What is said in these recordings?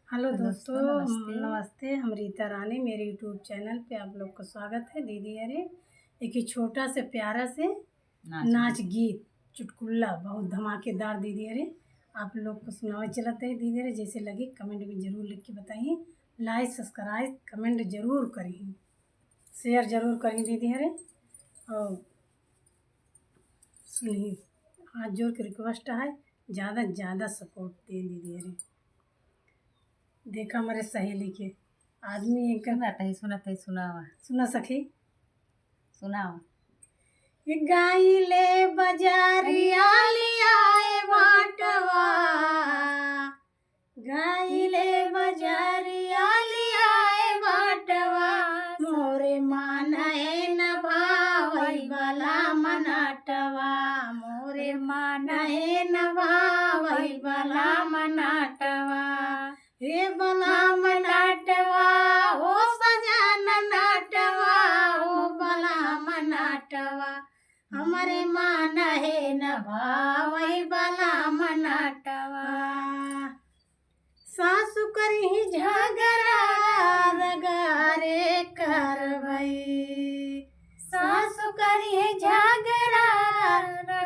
Hello hello दोस्तों, दोस्तों, नमस्ते। नमस्ते। हम रीता रानी, मेरे यूट्यूब चैनल पे आप लोग का स्वागत है। दीदी अरे एक ही छोटा से प्यारा से नाच गीत चुटकुल्ला बहुत धमाकेदार दीदी अरे आप लोग को सुनावे चलते है। दीदी अरे जैसे लगे कमेंट में ज़रूर लिख के बताइए। लाइक सब्सक्राइब कमेंट ज़रूर करिए, शेयर ज़रूर करिए दीदी अरे। और सुनिए, हाथ जोड़ के रिक्वेस्ट है, ज़्यादा से ज़्यादा सपोर्ट दें दीदी अरे। देखा हमारे सहेली के आदमी एक सुना सखी सुनावा। गाइले बजारिया लियाए बाटवा, गाइले बजारिया लियाए बाटवा, मोरे मानए न भावई बला मनाटवा, मोरे मानए न भावई बला मनाटवा। हे बला मनाटवा ओ सजन नाटवा, ओ बला मनाटवा हमारे मान है न भावई बला मनाटवा। सासु करही झगड़ा रगारे करवई, सासु करही झगड़ा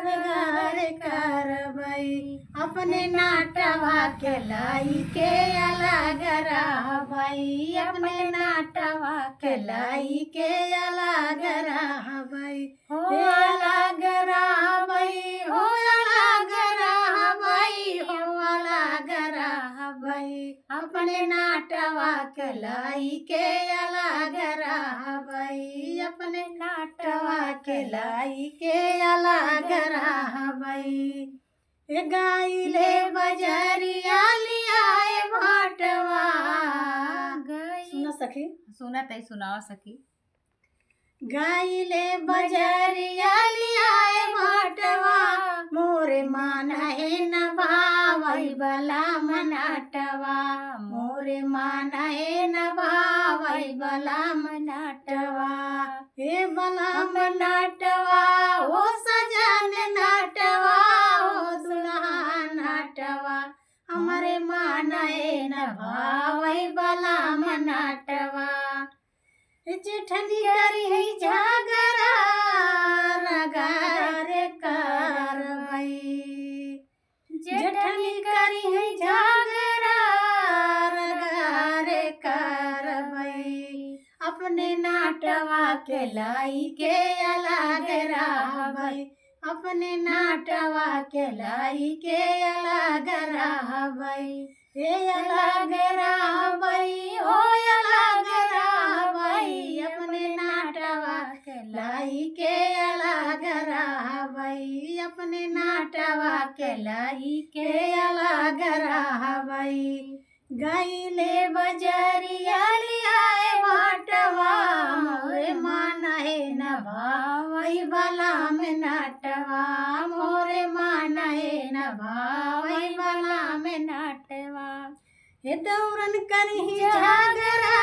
रगारे करवई, अपने नाटवा के लाई के अलग रहबई, अपने नाटवा के लाई के अलग रहबई, हो अलग रहबई, हो अलग रहबई, हो अलग रहबई, अपने नाटवा के लाई के अलग रहबई, अपने नाटवा के लाई के अलग रहबई। गाइले बजरिया लियाए भाटवा, सुना सखी सुनावा सखी। गाइले बजरिया लियाए भाटवा, मोरे मान है न भावई बला मनाटवा, मोरे मान है न भावई बला मनाटवा। हे बला मनाटवा ओ सजन नाटवा, ओ दुल्हा नाटवा हमारे मान है न भावई बला मनाटवा। जेठनी करी है झगड़ा रगारे करवई, जेठनी करी है झगड़ा रगारे करवई, अपने नाटवा के लाई के अलग रहबई, अपने नाटवा के लाई के अलग रहबई। हे अलग रहबई, हो अलग रहबई, अपने नाटवा के लाई के अलग रहबई, अपने नाटवा के लाई के अलग रहबई। गाइले बजरिया लियाए बाटवा, मोरे मान है न भावई बला में नाटवा, मोरे मान है न भावई बला में नाटवा। हे दौरन करही झगड़ा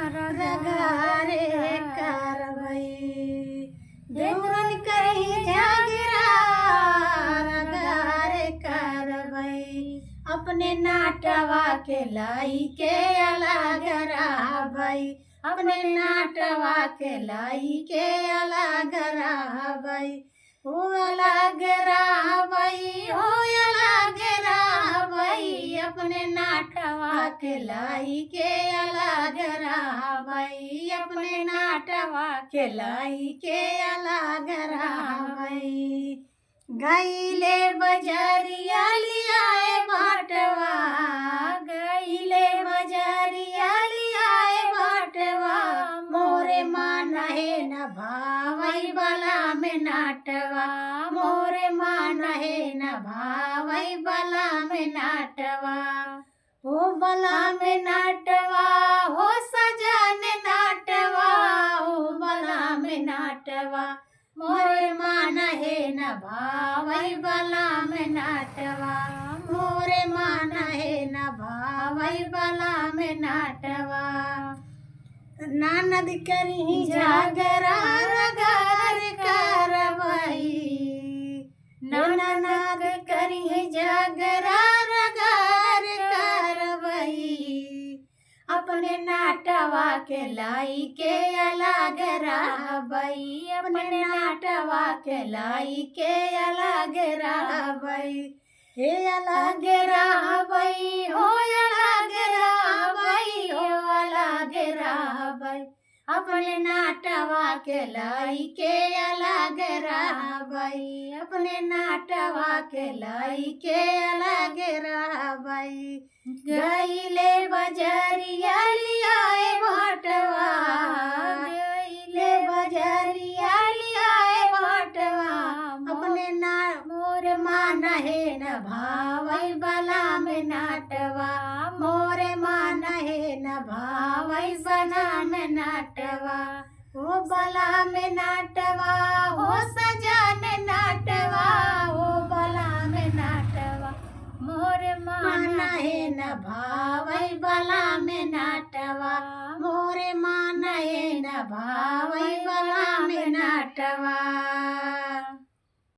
रगारे करवई, दौरन करही झगड़ा रगारे करवई, अपने नाटवा के लाई के अलग रहबई, अपने नाटवा के लाई के अलग रहबई, हो अलग रहबई, हो अलग रहबई, अपने नाटवा के लाई के अलग रहबई, अपने नाटवा के लाई के अलग रहबई। गाइले बजरिया लियाए बाटवा, गाइले बजरिया लियाए बाटवा, मोरे मान है न भावई बला में नाटवा, मोरे मान है न भावई बला में नाटवा। हो बला में नाटवा हो सजन नाटवा, हो बला में नाटवा मोरे मान है न भावई बला में नाटवा, मोरे मान है न भावई बला में नाटवा। नानद करही झगड़ा रगार करवई, ननद करही झगड़ा रगार करवई, नाटवा के लाई के अलग रहबई, अपने नाटवा के लाई के अलग रहबई, हे अलग रहबई हो अलग रहबई हो अलग रहबई, अपने नाटवा के लाई के अलग रहबई, अपने नाटवा के लाई के अलग रहबई। गईले बजरिया लियाए भटवा, गईले बजरिया लियाए भटवा, अपने ना मोर मान है न भावई बला में नाटवा, मोरे मान है न भावई बला में नाटवा, ओ बला में नाटवा हो सजन नाटवा, ओ बला में नाटवा मोर मान है न भावई बला में नाटवा, मोरे मान है न भावई बला में नाटवा।